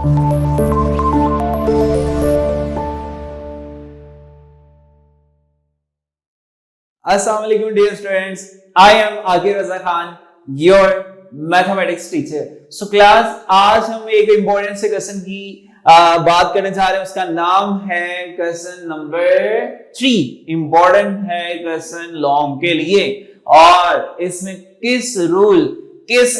Assalamu alaikum dear students, I am Akir Raza Khan, your mathematics teacher. So class, आज हम एक important से question की बात करने जा रहे हैं। उसका नाम है क्वेश्चन नंबर 3। इंपॉर्टेंट है क्वेश्चन लॉन्ग के लिए, और इसमें किस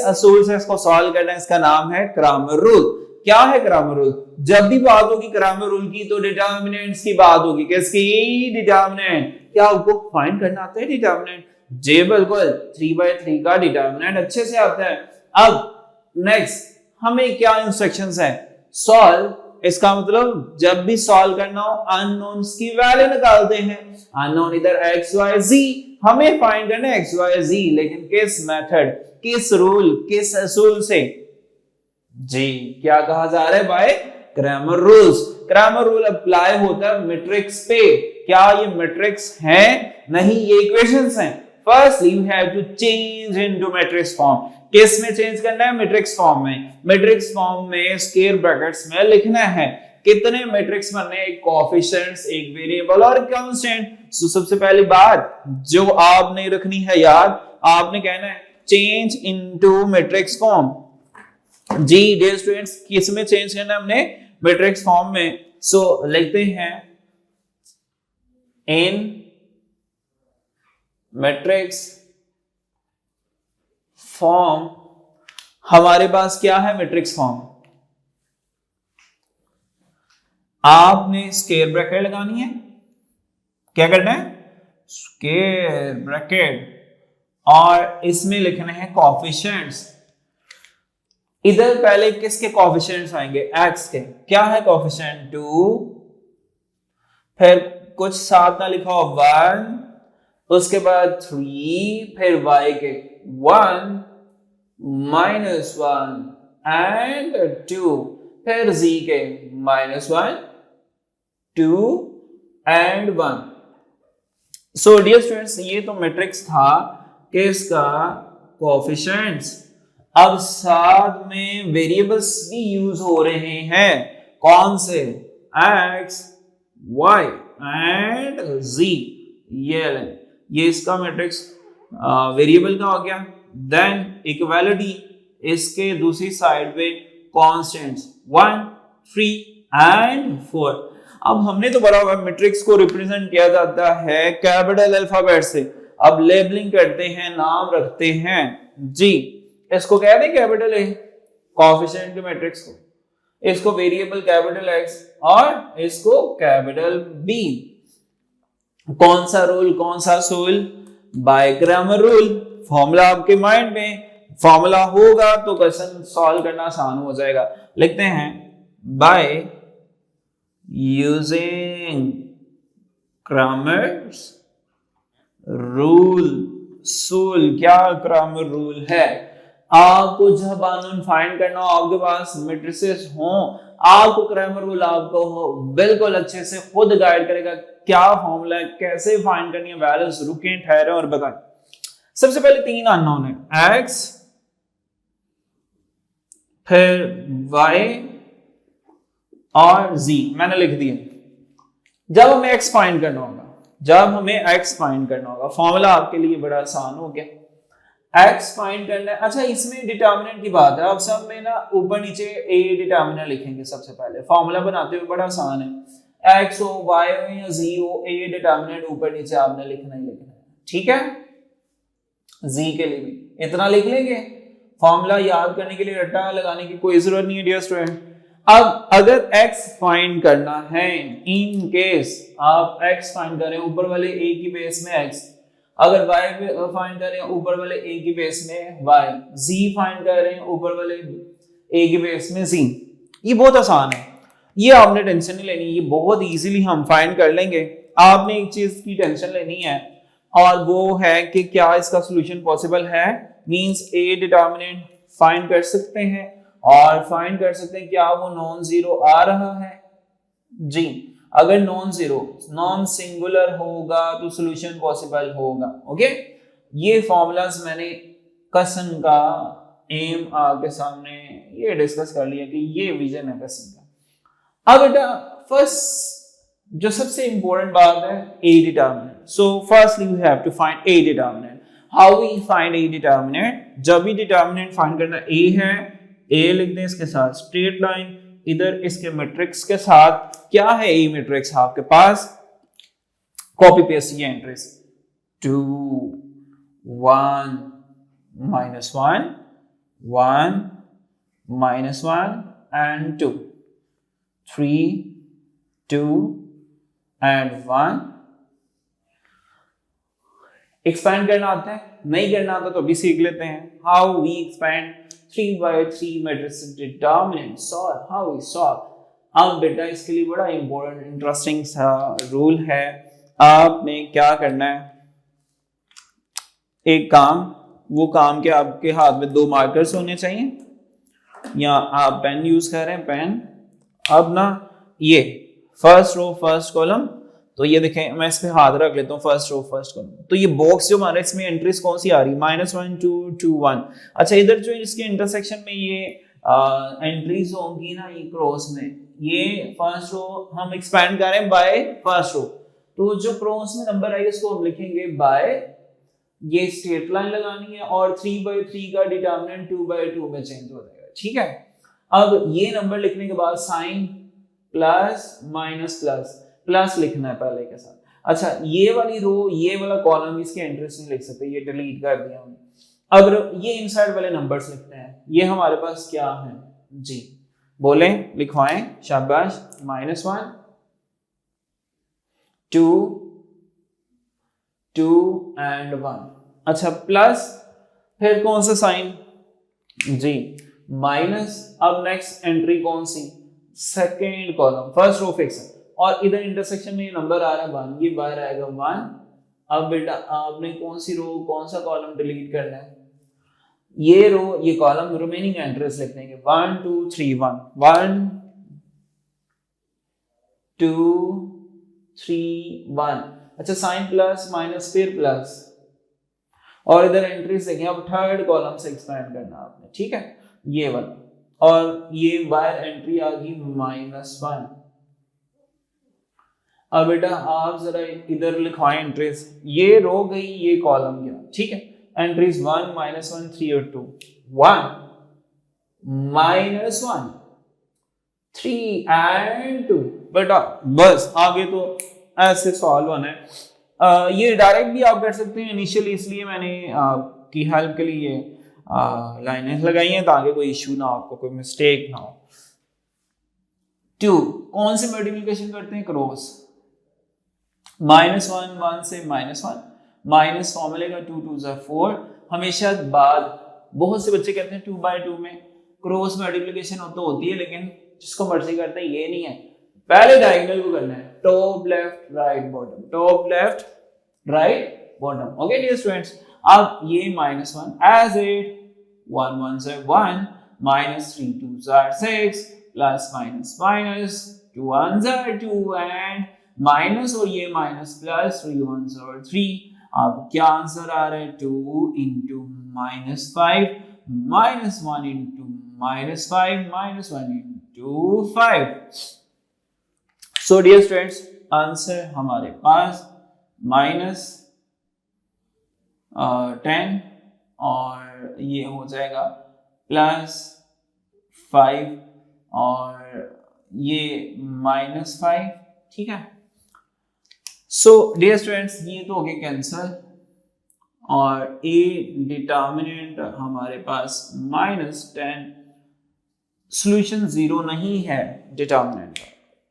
असूल से इसको सॉल्व करना है, इसका नाम है क्रैमर रूल। क्या है क्रैमर रूल? जब भी बात होगी क्रैमर रूल की तो डिटर्मिनेंट्स की बात होगी। किसकी? डिटर्मिनेंट। क्या आपको फाइंड करना आता है डिटर्मिनेंट? जी बिल्कुल, 3/3 का डिटर्मिनेंट अच्छे से आता है। अब नेक्स्ट हमें क्या इंस्ट्रक्शंस है? सॉल्व, इसका मतलब जब भी सॉल्व करना हो अननोन्स की वैल्यू निकालते हैं। अननोन इधर x y z, हमें फाइंड करना है x y z, लेकिन किस मेथड, किस रूल, किस असूल से? जी, क्या कहा जा रहा है? By Cramer rules. Cramer rule apply होता है मैट्रिक्स पे। क्या ये मैट्रिक्स है? नहीं, ये इक्वेशंस हैं। First you have to change into matrix form. किस में चेंज करना है? मैट्रिक्स फॉर्म में। मैट्रिक्स फॉर्म में स्क्वायर ब्रैकेट्स में लिखना है कितने मैट्रिक्स बनने, एक कोएफिशिएंट्स, एक वेरिएबल और कांस्टेंट। सो सबसे पहली बात जो आपने रखनी है याद, आपने कहना है चेंज इनटू मैट्रिक्स फॉर्म। जी डियर स्टूडेंट्स, किस में चेंज करना है हमने? मैट्रिक्स फॉर्म में। सो लिखते हैं इन मैट्रिक्स फॉर्म। हमारे पास क्या है? Matrix form. आपने स्क्वायर ब्रैकेट लगानी है। क्या करना है? स्क्वायर ब्रैकेट, और इसमें लिखने हैं कोएफिशिएंट्स। इधर पहले किसके कोएफिशिएंट्स आएंगे? x के। क्या है कोएफिशिएंट? 2, फिर कुछ साथ ना लिखा हो 1, उसके बाद 3, फिर y के 1 -1 एंड 2, फिर z के -1 2 एंड 1। सो डियर स्टूडेंट्स, ये तो मैट्रिक्स था किसका? कोएफिशिएंट्स। अब साथ में वेरिएबल्स भी यूज हो रहे हैं। कौन से? x, y and z। ये इसका मैट्रिक्स वेरिएबल का हो गया। देन इक्वालिटी, इसके दूसरी साइड पे कांस्टेंट्स 1, 3 एंड 4। अब हमने तो पढ़ा हुआ मैट्रिक्स को रिप्रेजेंट किया जाता है कैपिटल अल्फाबेट से। अब लेबलिंग करते हैं, नाम रखते हैं। जी, इसको कहते हैं कैपिटल ए, कोएफिशिएंट के मैट्रिक्स को। इसको वेरिएबल कैपिटल x और इसको कैपिटल b। कौन सा रूल, कौन सा असूल? By Cramer rule. फॉर्मूला आपके माइंड में, फॉर्मूला होगा तो क्वेश्चन सॉल्व करना आसान हो जाएगा। लिखते हैं बाय यूजिंग क्रैमर्स रूल। सूल, क्या क्रैमर रूल है? आपको जब अननोन फाइंड करना हो, आपके पास मैट्रिसेस हो, आपको क्रैमर रूल आपको बिल्कुल अच्छे से खुद गाइड करेगा। क्या फॉर्मूला है, कैसे फाइंड करनी है वैल्यूज। रुकें, ठहरे और बताएं। सबसे पहले 3 अननोन है, x, फिर y और z। मैंने लिख दिया। जब हमें x फाइंड करना होगा, फॉर्मूला आपके लिए बड़ा आसान हो गया। x फाइंड करना है। अच्छा, इसमें डिटर्मिनेंट की बात है। अब सब में ना ऊपर नीचे a डिटर्मिनेंट लिखेंगे। सबसे पहले फॉर्मूला बनाते हुए बड़ा आसान है। x हो, y हो या z हो, a डिटर्मिनेंट ऊपर नीचे आपने लिखना ही लिखना है। ठीक है? z के लिए भी इतना लिख लेंगे। फॉर्मूला याद करने के लिए रट्टा लगाने की कोई जरूरत नहीं है डियर स्टूडेंट। अब अगर x फाइंड करना है, इन केस आप x फाइंड करें ऊपर वाले a की बेस में x, अगर y फाइंड करें ऊपर वाले a की बेस में y, z फाइंड करें ऊपर वाले a की बेस में z। ये बहुत आसान है, ये आपने टेंशन नहीं लेनी, ये बहुत इजीली हम फाइंड कर लेंगे। आपने एक चीज की टेंशन लेनी है, और वो है कि क्या इसका सॉल्यूशन पॉसिबल है। मींस a डिटर्मिनेंट फाइंड कर सकते हैं, और फाइंड कर सकते हैं क्या वो नॉन जीरो आ रहा है। जी, अगर नॉन जीरो, नॉन सिंगुलर होगा तो सॉल्यूशन पॉसिबल होगा। ओके, ये फॉर्मूलाज मैंने क्वेश्चन का एम आपके सामने ये डिस्कस कर लिया कि ये विजन है क्वेश्चन का। अब बेटा फर्स्ट जो सबसे इंपॉर्टेंट बात है a determinant. So firstly we have to find a determinant. How we find a determinant? जब भी डिटर्मिनेंट फाइंड करना, ए है, ए लिख दें इसके साथ स्ट्रेट लाइन, इधर इसके मैट्रिक्स के साथ क्या है ए मैट्रिक्स आपके पास, कॉपी पेस्ट ये एंट्रीज 2 1 -1 1 -1 and 2 3 2 and 1। एक्सपैंड करना आता है? नहीं करना आता तो अभी सीख लेते हैं। How we expand 3/3 matrix determinant, solve, how we solve. अब बेटा इसके लिए बड़ा इंपॉर्टेंट इंटरेस्टिंग सा रूल है। आपने क्या करना है, एक काम, वो काम के आपके हाथ में 2 मार्कर्स होने चाहिए, या आप पेन यूज कर रहे हैं पेन। अब ना ये फर्स्ट रो फर्स्ट कॉलम, तो ये देखें मैं इस पे हाथ रख लेता हूँ, फर्स्ट रो फर्स्ट कॉलम। तो ये बॉक्स जो हमारा इसमें एंट्रीज कौन सी आ रही है, -1 2 2 1। अच्छा इधर जो इसके इंटरसेक्शन में ये एंट्रीज होंगी ना, ये क्रॉस में, ये फर्स्ट रो हम एक्सपैंड कर रहे हैं बाय फर्स्ट रो, तो जो क्रॉस में नंबर आएगा इसको हम लिखेंगे बाय, ये स्ट्रेट लाइन लगानी है, और 3/3 का डिटर्मिनेंट 2/2 में चेंज हो जाएगा, ठीक है। अब ये नंबर लिखने के बाद sign plus minus plus plus लिखना है पहले के साथ। अच्छा ये वाली रो, ये वाला कॉलम इसके एंट्रीज नहीं लिख सकते, ये डिलीट कर दिया हमने। अब ये इनसाइड वाले नंबर्स लिखते हैं। ये हमारे पास क्या है जी, बोले लिखवाएं, शाबाश। -1 2 2 and 1। अच्छा प्लस फिर कौन सा साइन जी, माइनस। अब नेक्स्ट एंट्री कौन सी, second column, first row fix है, और इधर इंटरसेक्शन में ये नंबर आ रहा है 1, ये बाहर आएगा 1। अब बेटा आपने कौन सी रो कौन सा कॉलम डिलीट करना है, ये रो ये कॉलम, रिमेनिंग एंट्रीज लिख देंगे 1 2 3 1 1 2 3 1। अच्छा साइन प्लस माइनस फिर प्लस, और इधर एंट्रीज देखें। अब थर्ड कॉलम से एक्सपैंड करना आपने, ठीक है, ये वाला, और ये बाहर एंट्री आ गई -1। अब बेटा आप जरा इधर लिखवाएं एंट्रीज, ये रो गई ये कॉलम गया, ठीक है। एंट्रीज 1 -1 3 और 2, 1 -1 3 and 2। बेटा बस आगे तो ऐसे सॉल्व होना है। ये डायरेक्ट भी आप कर सकते हैं इनिशियली, इसलिए मैंने आपकी हेल्प के लिए लाइनें लगाई हैं ताकि कोई इशू ना हो, आपको कोई मिस्टेक ना हो। 2 कौन से मल्टीप्लिकेशन करते हैं, क्रॉस, -1 1 से -1 माइनस फॉर्मूले का 2 2 4। हमेशा बाद बहुत से बच्चे कहते हैं 2/2 में क्रॉस मल्टीप्लिकेशन तो होती है, लेकिन जिसको मर्जी करते हैं ये नहीं है, पहले डायगोनल को करना है, top left right bottom, top left right bottom. Okay dear students, अब ये -1 एज इट, 1 1 से 1 -3 2 are 6 plus minus minus 2 1 are 2 and minus, और ये माइनस प्लस 3 1 are 3। अब क्या आंसर आ रहा है, 2 into -5 -1 into -5 -1 into 5। So dear students, answer हमारे पास -10 और ये हो जाएगा +5 और ये -5, ठीक है। सो डियर स्टूडेंट्स, ये तो हो गया कैंसर, और ए डिटर्मिनेंट हमारे पास -10, सॉल्यूशन 0 नहीं है determinant,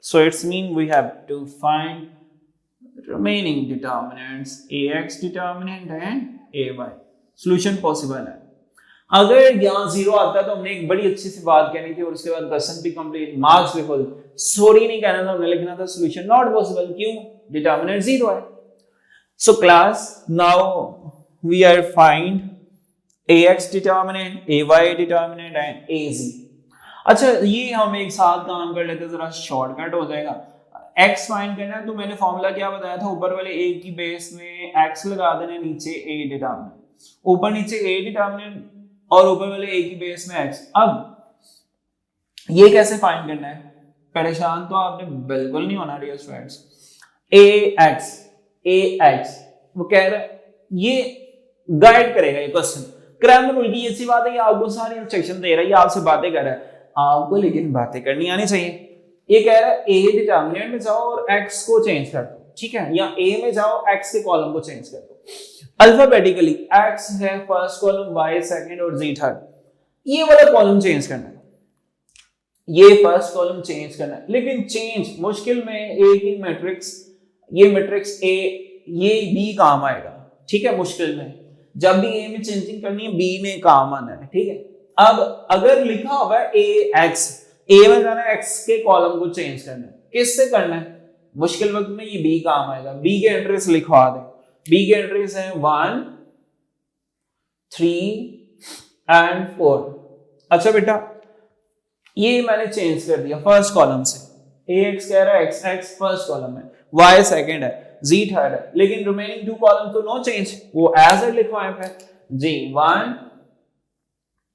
so it's mean we have to find remaining determinants ax determinant and ay। solution possible है। अगर यहाँ 0 आता तो हमने एक बड़ी अच्छी सी बात कहनी थी और उसके बाद क्वेश्चन भी कंप्लीट, मार्क्स भी फुल। सॉरी नहीं कहना था, हमने लिखना था solution not possible, क्यों, determinant 0 है। so class, now we are find ax determinant, ay determinant and az। अच्छा ये हम एक साथ काम कर लेते, जरा शॉर्टकट हो जाएगा। x फाइंड करना है तो मैंने फॉर्मूला क्या बताया था, ऊपर वाले a की बेस में x लगा देना, नीचे a डिटर्मिनेंट, ऊपर नीचे a डिटर्मिनेंट और ऊपर वाले a की बेस में x। अब ये कैसे फाइंड करना है? परेशान तो आपने बिल्कुल नहीं होना डियर स्टूडेंट्स। ए एक्स वो कह रहा है, ये गाइड करेगा ये क्वेश्चन। ग्रामर रूल की ऐसी बात है कि आपको सारी इंस्ट्रक्शन दे रहा है, ये आपसे बातें कर रहा है, आपको लेकिन बातें करनी आनी चाहिए। ये कह रहा है ए डिटर्मिनेंट में जाओ और एक्स को चेंज कर दो, ठीक है, या ए में जाओ एक्स के कॉलम को चेंज कर दो। अल्फाबेटिकली एक्स है फर्स्ट कॉलम, वाई सेकंड और जी थर्ड। ये वाला कॉलम चेंज करना है, ये फर्स्ट कॉलम चेंज करना है, लेकिन चेंज मुश्किल में ए की मैट्रिक्स, ये मैट्रिक्स ए ये बी काम आएगा, ठीक है। मुश्किल में जब भी ए में चेंजिंग करनी है बी में काम आना है, ठीक है। अब अगर लिखा हुआ है ए एक्स, ए में जाना है एक्स के कॉलम को चेंज करना है, किससे करना है? मुश्किल वक्त में ये बी काम आएगा। बी के एंट्रीज लिखवा दें, बी के एंट्रीज हैं 1 3 एंड 4। अच्छा बेटा ये मैंने चेंज कर दिया फर्स्ट कॉलम से, ए एक्स कह रहा है एक्स एक्स फर्स्ट कॉलम है, वाई सेकंड है, जी थर्ड है, लेकिन रिमेनिंग टू कॉलम तो नो चेंज, वो एज इट लिखवाए फिर जी 1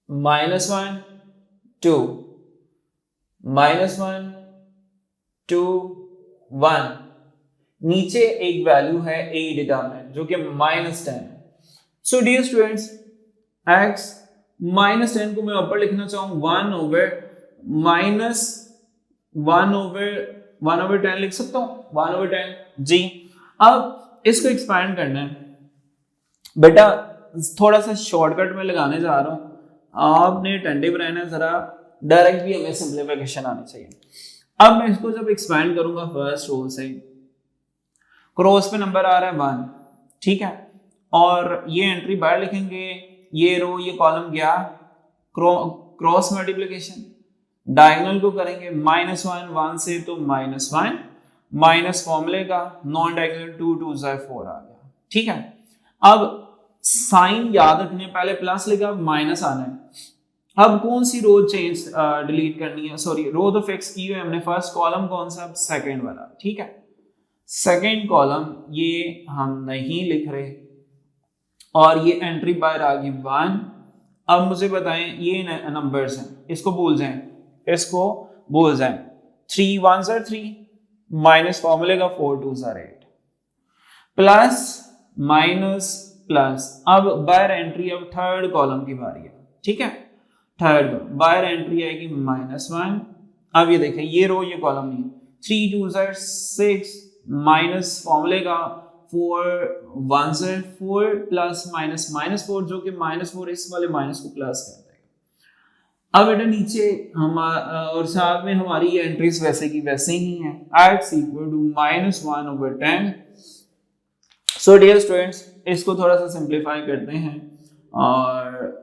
-1 2 -1 2 1, नीचे एक वैल्यू है ए डिटरमिनेंट जो कि -10 है। सो डियर स्टूडेंट्स x -10 को मैं ऊपर लिखना चाहूँ 1/-1/10 लिख सकता हूँ, 1/10 जी। अब इसको एक्सपैंड करना है बेटा, थोड़ा सा शॉर्टकट में लगाने जा रहा हूँ, आपने अटेंटिव रहना है जरा, डायरेक्ट भी हमें सिंप्लीफिकेशन आनी चाहिए। अब मैं इसको जब एक्सपैंड करूंगा फर्स्ट रो से, क्रॉस पे नंबर आ रहा है 1, ठीक है, और ये एंट्री बाहर लिखेंगे, ये रो ये कॉलम गया, क्रॉस मल्टीप्लिकेशन, डायगोनल को करेंगे -1 1 से तो -1 माइनस फॉर्मूले का, नॉन डायगोनल 2 2 4 आ गया, ठीक है। अब साइन याद रखने, पहले प्लस लिखा माइनस आना है। अब कौन सी रो चेंज डिलीट करनी है, सॉरी रो तो फिक्स की हुई हमने, फर्स्ट कॉलम कौन सा, सेकंड वाला, ठीक है। सेकंड कॉलम ये हम नहीं लिख रहे और ये एंट्री बाहर आ गई 1। अब मुझे बताएं ये नंबर्स हैं, इसको भूल जाएं, इसको भूल जाएं, 3 1 3 माइनस फॉर्मूले का 4 2 8 प्लस माइनस प्लस। अब बाहर एंट्री, अब थर्ड कॉलम की बारी है, ठीक है, थर्ड बाहर एंट्री आएगी -1। अब ये देखें ये रो ये कॉलम नहीं, 3 2 6 माइनस फॉर्मूले का 4 1 4 प्लस -4 जो कि -4 इस वाले माइनस को प्लस कर देगा। अब बेटा नीचे हम और साथ में हमारी ये एंट्रीज वैसे की वैसे ही हैं, x equal to -1/10। So dear students इसको थोड़ा सा सिंप्लीफाई करते हैं और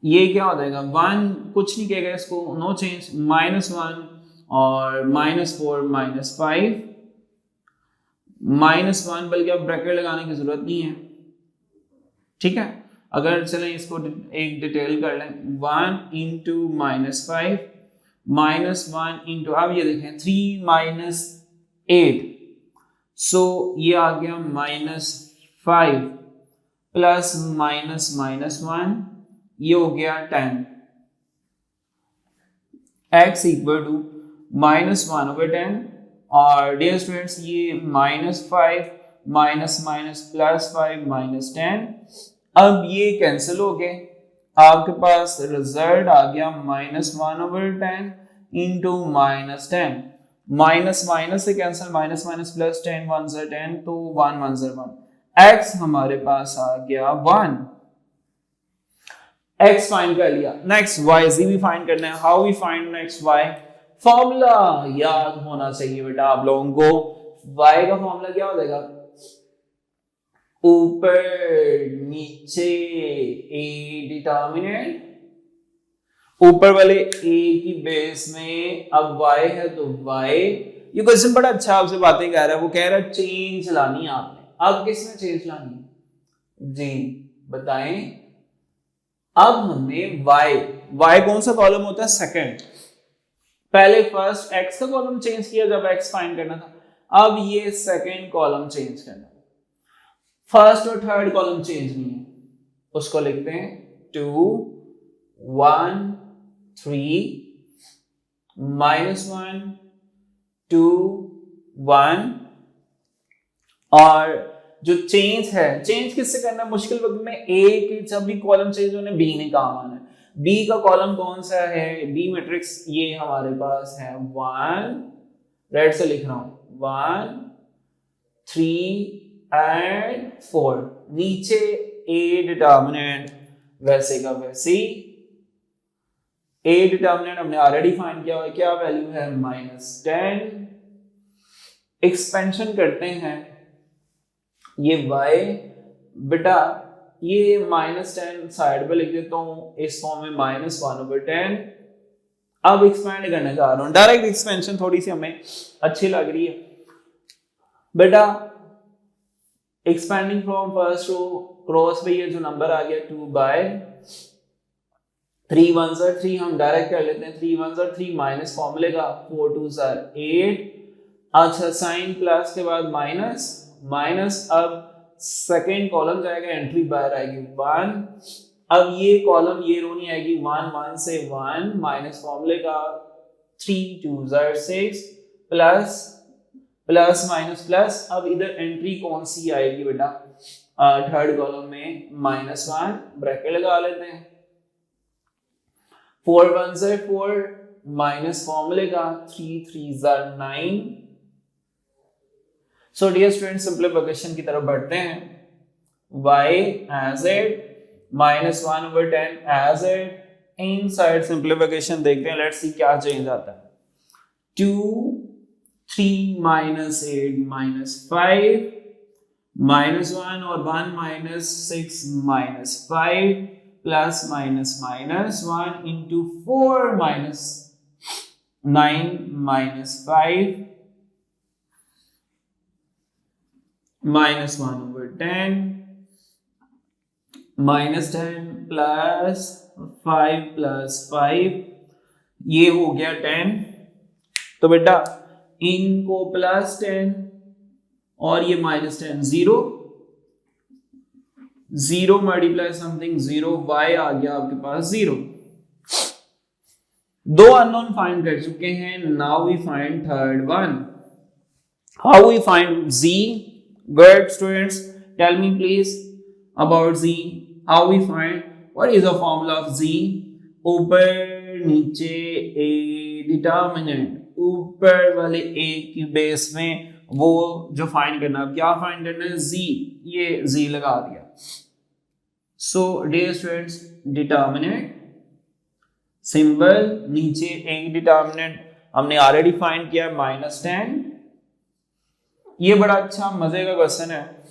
ये क्या हो जाएगा, 1 कुछ नहीं कहेगा इसको, नो चेंज, -1 और -4 -5 -1, बल्कि अब ब्रैकेट लगाने की जरूरत नहीं है, ठीक है। अगर चलें इसको एक डिटेल कर लें, 1 × -5 -1 इंटू, अब ये देखें 3 -8, सो ये आ गया -5 प्लस -1 ये हो गया 10। x इक्वल टू -1/10 और डियर स्टूडेंट्स ये -5 माइनस माइनस प्लस 5 -10। अब ये कैंसिल हो गए, आपके पास रिजल्ट आ गया -1/10 इंटू -10, माइनस माइनस से कैंसिल, माइनस माइनस प्लस 10 1 से 10 तो 1 1 से 1, x हमारे पास आ गया 1। x फाइंड कर लिया, नेक्स्ट y z भी फाइंड करना है। How we find next y? Formula याद होना चाहिए बेटा आप लोगों को। y का फॉर्मूला क्या हो जाएगा, ऊपर नीचे a डिटर्मिनेंट, ऊपर वाले a की बेस में अब y है तो y। ये क्वेश्चन बड़ा अच्छा आपसे बातें कह रहा है, वो कह रहा है चेंज लानी है आपने। अब किसमें चेंज लानी है जी बताएं। अब हमने y कौन सा कॉलम होता है, सेकंड। पहले फर्स्ट x का कॉलम चेंज किया जब x फाइंड करना था, अब ये सेकंड कॉलम चेंज करना। फर्स्ट और थर्ड कॉलम चेंज नहीं है, उसको लिखते हैं 2 1 3 -1 2 1। और जो चेंज है, चेंज किससे करना है? मुश्किल वक्त में ए के जब भी कॉलम चेंज होने बी ने काम आना है। बी का कॉलम कौन सा है? बी मैट्रिक्स ये हमारे पास है 1, रेड से लिख रहा हूं, 1 3 एंड 4। नीचे ए डिटर्मिनेंट वैसे का वैसे। ए डिटर्मिनेंट हमने ऑलरेडी फाइंड किया हुआ, क्या वैल्यू है? -10। एक्सपेंशन करते हैं, ये y बेटा ये -10 साइड पे लिख देता हूं इस फॉर्म में, -1/10। अब एक्सपेंड करने जा रहा हूं, डायरेक्ट एक्सपेंशन थोड़ी सी हमें अच्छी लग रही है बेटा। Expanding from first row, cross पे ये जो नंबर आ गया 2/3 1s are 3, हम डायरेक्ट कर लेते हैं। 3 1s are 3 माइनस फॉर्मूले का, 4 2s are 8। अच्छा साइन प्लस के बाद माइनस माइनस, अब सेकेंड कॉलम जाएगा, एंट्री बाहर आएगी 1। अब ये कॉलम ये रो नहीं आएगी, 1 1 से 1 माइनस फॉर्मूले का, 3 2s are 6 plus plus minus plus. अब इधर एंट्री कौन सी आएगी बेटा? थर्ड कॉलम में -1, ब्रैकेट लगा लेते हैं। 4 1s are 4 माइनस फॉर्मूले का, 3 3s are 9। So dear student, simplification की तरफ बढ़ते हैं। y as it -1/10 as it inside simplification देखते हैं, लेट्स सी क्या चेंज आता है। 2 3 -8 -5 -1 और 1 -6 -5 plus minus minus 1 into 4 -9 -5 -1/10 -10 plus 5 plus 5, ये हो गया 10। तो बेटा इनको प्लस 10 और ये -10, 0 0 मल्टीप्लाई समथिंग 0, y आ गया आपके पास 0। दो अननोन फाइंड कर चुके हैं, now we find third one. How we find z? Good students, tell me please about z. How we find? What is the formula of z? ऊपर नीचे a डिटर्मिनेंट, ऊपर वाले a की बेस में वो जो फाइंड करना, अब क्या फाइंड करना है? z, ये z लगा दिया। So dear students, determinant symbol नीचे a डिटर्मिनेंट हमने ऑलरेडी फाइंड किया -10। ये बड़ा अच्छा मजे का क्वेश्चन है।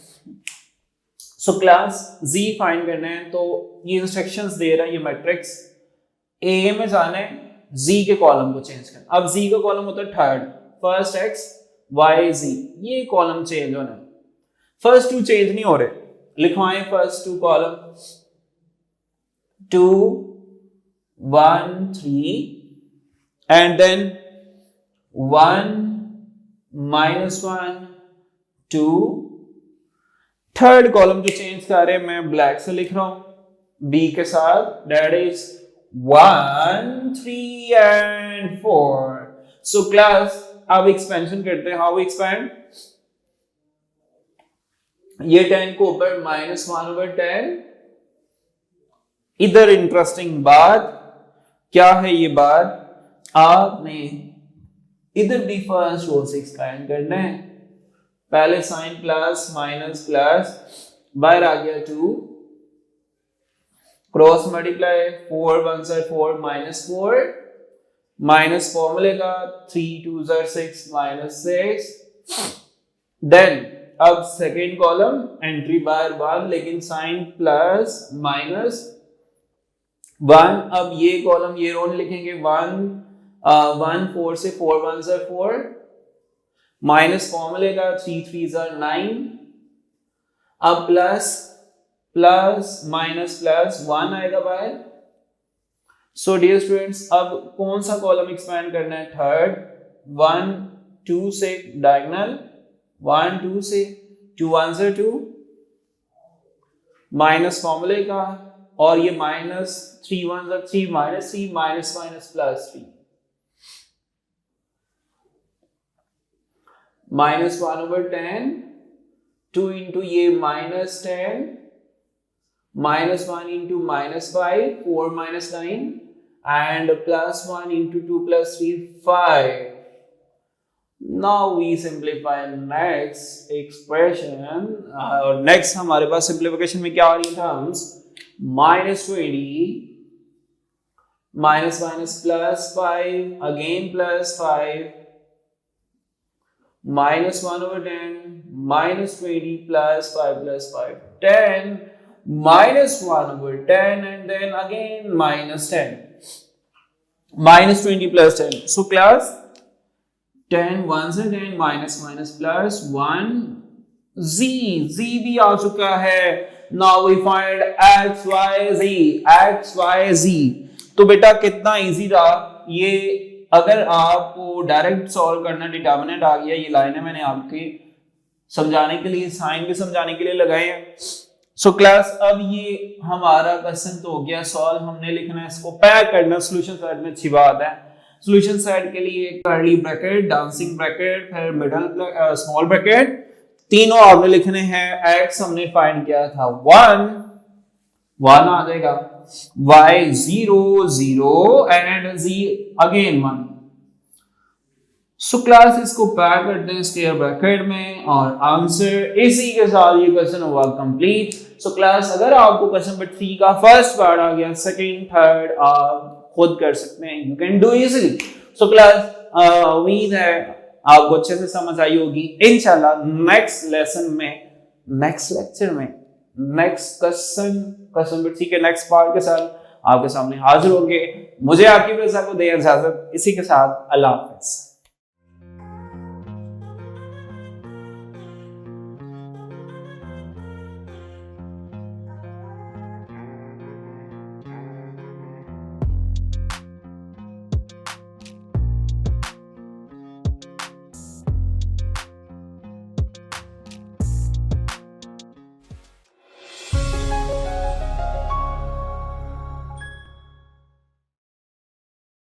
सो क्लास z फाइंड करना है, तो ये इंस्ट्रक्शंस दे रहा है, ये मैट्रिक्स ए में जाना है, z के कॉलम को चेंज करना। अब z का कॉलम होता है third, first x y z, ये कॉलम चेंज होना है। फर्स्ट टू चेंज नहीं हो रहे, लिखवाएं first two column, 2 1 3 and then 1 -1 2। Third column जो चेंज कर रहे हैं मैं ब्लैक से लिख रहा हूं b के साथ, that is 1 3 and 4। So class अब एक्सपेंशन करते हैं। How expand? ये 10 को ऊपर -1/10। इधर इंटरेस्टिंग बात क्या है, ये बात आपने इधर भी फर्स्ट रो से एक्सपेंड करना है। पहले साइन प्लस माइनस प्लस, बाहर आ गया 2, cross multiply, 4 1s are 4 -4 minus फॉर्मूले का, 3 2s are 6 -6। देन अब सेकेंड कॉलम एंट्री बार 1, लेकिन साइन प्लस माइनस 1। अब ये कॉलम ये रो लिखेंगे 1 1 4 से 4 1s are 4 माइनस फॉर्मूले का, 3 3s are 9। अब प्लस प्लस माइनस प्लस 1 आएगा बाहर। सो डियर स्टूडेंट्स, अब कौन सा कॉलम एक्सपैंड करना है? थर्ड, 1 2 से डायगोनल, 1 2 से 2 1s are 2 माइनस फॉर्मूले का, और ये -3 1s are 3 -3 minus minus plus 3। -1/10, 2 into ये -10, -1 into -5, 4 minus 9, and +1 into 2 plus 3, 5. Now we simplify next expression. और next हमारे पास simplification में क्या आ रही है terms? -20 minus +5 again +5 -1/10 -20 +5 +5 10 -1/10 and then again -10 -20 +10. So class 10 1s are 10 minus plus 1 z भी आ चुका है. Now we find x y z. तो बेटा कितना इजी रहा ये. अगर आपको डायरेक्ट सॉल्व करना, डिटर्मिनेंट आ गया, ये लाइनें मैंने आपके समझाने के लिए, साइन भी समझाने के लिए लगाए हैं. सो क्लास अब ये हमारा क्वेश्चन तो हो गया सॉल्व. हमने लिखना है, इसको पैक करना सॉल्यूशन साइड में. अच्छी बात है. सॉल्यूशन साइड के लिए कर्ली ब्रैकेट, डांसिंग ब्रैकेट, फिर मिडल स्मॉल ब्रैकेट, तीनों आपने लिखने हैं. x हमने फाइंड किया था 1 आ जाएगा, y 0 and z again 1. So class इसको पैक करते हैं स्क्वायर ब्रैकेट में और आंसर इसी के साथ ये क्वेश्चन हुआ कंप्लीट. सो क्लास अगर आपको क्वेश्चन नंबर 3 का फर्स्ट पार्ट आ गया, सेकंड थर्ड आप खुद कर सकते हैं. You can do easily. So class उम्मीद है आपको अच्छे से समझ आई होगी. इंशाल्लाह नेक्स्ट लेसन में, नेक्स्ट लेक्चर में, नेक्स्ट क्वेश्चन नंबर 3 के नेक्स्ट पार्ट के साथ आपके सामने हाजिर होंगे. मुझे आपकी वजह को दे इजाजत. इसी के साथ अल्लाह हाफिज.